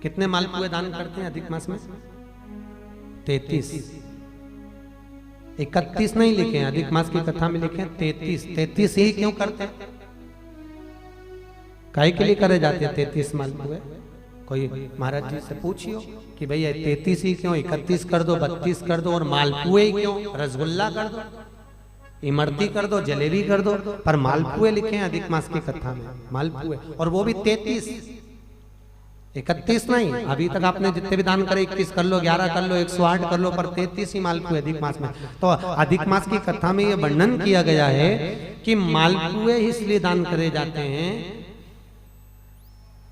कितने मालपुए दान करते हैं अधिक मास में? 33। 31 नहीं लिखे हैं, अधिक मास की कथा में लिखे हैं 33। 33 ही क्यों करते हैं? काहे के लिए करे जाते हैं 33 मालपुए? कोई महाराज जी से पूछियो कि भैया 33 ही क्यों, 31 कर दो, 32 कर दो, और मालपुए क्यों? रसगुल्ला कर दो, इमरती कर दो, जलेबी कर दो, पर मालपुए लिखे हैं अधिक मास की कथा में, मालपुए, और वो भी 33। 31 नहीं। अभी तक आपने जितने भी दान करे 21 कर लो, 11 कर लो, 108 कर लो, पर 33 ही मालपुए अधिक मास में। तो अधिक मास की कथा में यह वर्णन किया गया है कि मालपुए इसलिए दान करे जाते हैं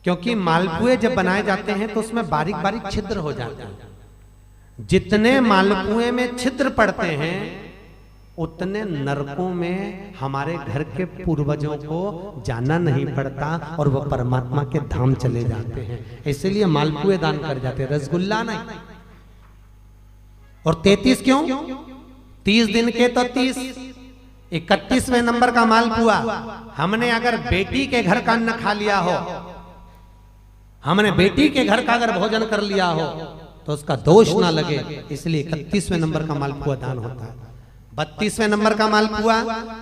क्योंकि मालपुए जब बनाए जाते हैं तो उसमें बारीक बारीक छिद्र हो जाते हैं। जितने मालपुए में छिद्र पड़ते हैं उतने नरकों में हमारे घर के पूर्वजों को जाना नहीं पड़ता और वो परमात्मा के धाम चले जाते हैं। इसलिए मालपुए दान कर जाते हैं, रसगुल्ला नहीं। और 33 क्यों? 30 दिन के तो 30, 31वें नंबर का मालपुआ हमने अगर बेटी के घर का अन्न खा लिया हो, हमने बेटी के घर का अगर भोजन कर लिया हो तो उसका दोष ना लगे, इसलिए 31वें नंबर का मालपुआ दान होता है। 32वें नंबर का मालपुआ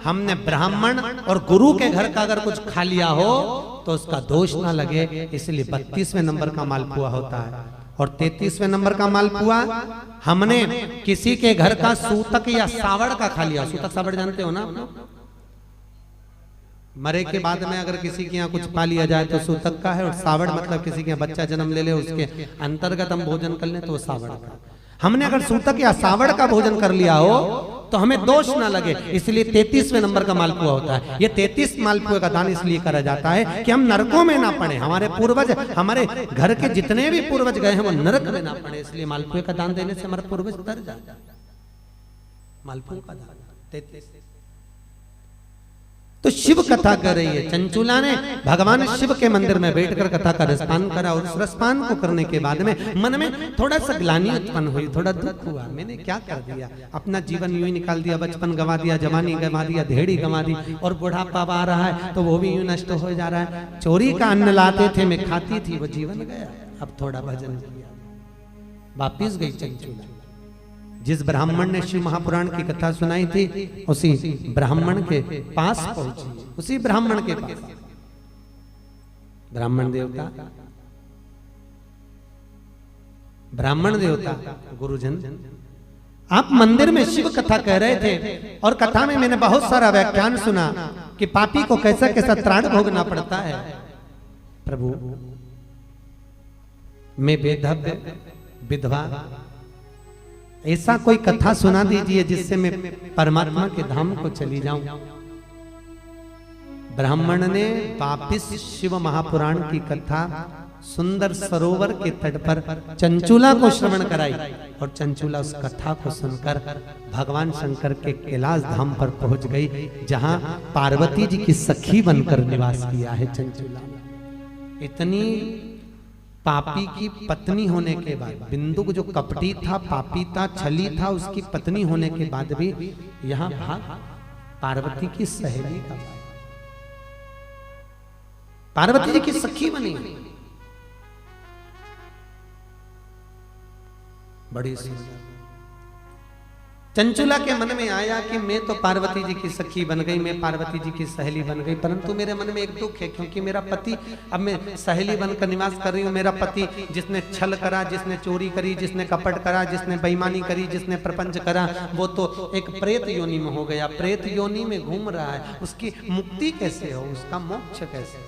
हमने ब्राह्मण और गुरु के घर का अगर कुछ खा लिया हो तो उसका दोष ना लगे, इसलिए 32वें नंबर का मालपुआ होता है। और 33वें नंबर का मालपुआ हमने किसी के घर का सूतक या सावड़ का खा लिया। सूतक सावड़ जानते हो ना? मरे के बाद में अगर किसी के यहाँ कुछ पा लिया जाए तो सूतक का है, और सावड़ मतलब किसी के यहाँ बच्चा जन्म ले ले उसके अंतर्गत हम भोजन कर लें तो वो सावड़ का। हमने अगर सूतक या सावड़ का भोजन कर लिया हो तो हमें दोष ना लगे, इसलिए 33वें नंबर का मालपुआ होता है। ये 33 मालपुए का दान इसलिए करा जाता है कि हम नरकों में ना पड़े, हमारे पूर्वज, हमारे घर के जितने भी पूर्वज गए हैं वो नरक में ना पड़े, इसलिए मालपुए का दान देने से हमारे पूर्वज तर जाते हैं। मालपुए का दान 33। तो शिव कथा कर रही है। चंचुला ने भगवान शिव के मंदिर में बैठकर कथा का रसपान करा, और उस रसपान को करने के बाद में मन में थोड़ा सा ग्लानि उत्पन्न हुई, थोड़ा दुख हुआ, मैंने क्या कर दिया, अपना जीवन यूं ही निकाल दिया, बचपन गंवा दिया, जवानी गंवा दिया, धेड़ी गंवा दी, और बुढ़ापा आ रहा है तो वो भी यूं नष्ट हो जा रहा है। चोरी का अन्न लाते थे, मैं खाती थी, वो जीवन गया। अब थोड़ा भजन किया, वापिस गई चंचुला। जिस ब्राह्मण ने शिव महापुराण की कथा सुनाई थी उसी ब्राह्मण के पास पहुंची, उसी ब्राह्मण के पास। ब्राह्मण देवता गुरुजन, आप मंदिर में शिव कथा कह रहे थे और कथा में मैंने बहुत सारा व्याख्यान सुना कि पापी को कैसा कैसा त्राण भोगना पड़ता है। प्रभु, मैं बेधव्य विधवा, ऐसा कोई कथा सुना दीजिए जिससे मैं परमात्मा के धाम को चली जाऊं। ब्राह्मण ने वापिस शिव महापुराण की कथा सुंदर सरोवर के तट पर चंचुला को श्रवण कराई, और चंचुला उस कथा को सुनकर भगवान शंकर के कैलाश धाम पर पहुंच गई, जहां पार्वती जी की सखी बनकर निवास किया है चंचुला। इतनी पापी की पत्नी होने के बाद, बिंदु जो कपटी था, पापी था, छली था, उसकी पत्नी होने के बाद भी यहाँ भाग पार्वती की सहेली का, पार्वती जी की सखी बनी। बड़ी सुंदर। चंचुला के मन में आया कि मैं तो पार्वती जी की सखी बन गई, मैं पार्वती जी की सहेली बन गई, परंतु मेरे मन में एक दुख है, क्योंकि मेरा पति, अब मैं सहेली बनकर निवास कर रही हूँ, मेरा पति जिसने छल करा, जिसने चोरी करी, जिसने कपट करा, जिसने बेईमानी करी, जिसने प्रपंच करा, वो तो एक प्रेत योनि में हो गया, प्रेत योनि में घूम रहा है। उसकी मुक्ति कैसे हो, उसका मोक्ष कैसे हो?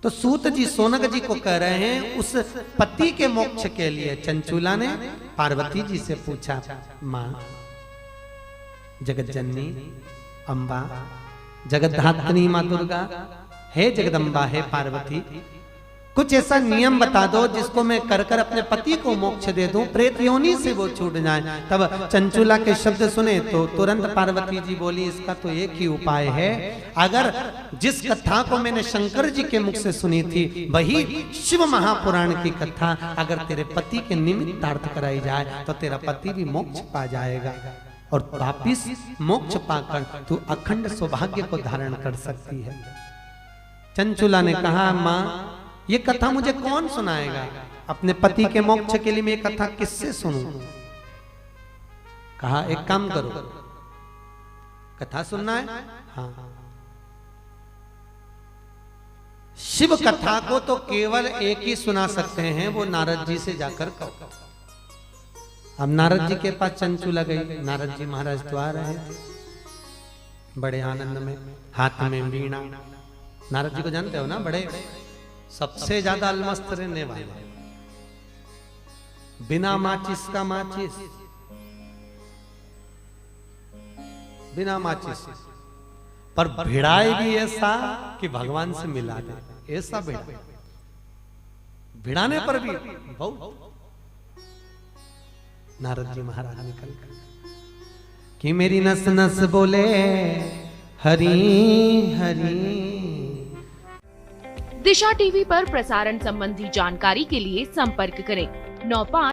तो सूत जी सोनक जी को कह रहे हैं उस पति के मोक्ष के लिए चंचुला ने पार्वती जी से पूछा, मां जगत जननी अम्बा, जगत धात्री मां दुर्गा, हे जगदम्बा, हे पार्वती, कुछ ऐसा नियम बता दो जिसको मैं कर कर अपने पति को मोक्ष दे दूं, प्रेत योनि से वो छूट जाए। तब चंचुला के शब्द सुने तो तुरंत पार्वती जी बोली, इसका तो एक ही उपाय है, अगर जिस कथा को मैंने शंकर जी के मुख से सुनी थी वही शिव महापुराण की कथा अगर तेरे पति के निमित्तार्थ कराई जाए तो तेरा पति भी मोक्ष पा जाएगा, और वापिस मोक्ष पाकर तू अखंड सौभाग्य को धारण कर सकती है। चंचुला ने कहा, माँ ये कथा मुझे कौन सुनाएगा? अपने पति के मोक्ष के लिए मैं ये कथा किससे सुनूं? कहा, एक काम करो, कथा सुनना है? हाँ। शिव कथा को तो केवल एक ही सुना सकते हैं, वो नारद जी से जाकर कहो। अब नारद जी के पास चंचुला गई। नारद जी महाराज तो आ रहे थे बड़े आनंद में, हाथ में वीणा। नारद जी को जानते हो ना, बड़े सबसे ज्यादा अलमस्त रहने वाले, बिना माचिस का माचिस, बिना माचिस, पर भिड़ाए भी ऐसा कि भगवान से मिला दे, ऐसा भिड़ा, भिड़ाने पर भी बहुत। नारद जी महाराज निकल गए कि मेरी नस नस बोले हरी हरी। दिशा टीवी पर प्रसारण संबंधी जानकारी के लिए संपर्क करें 95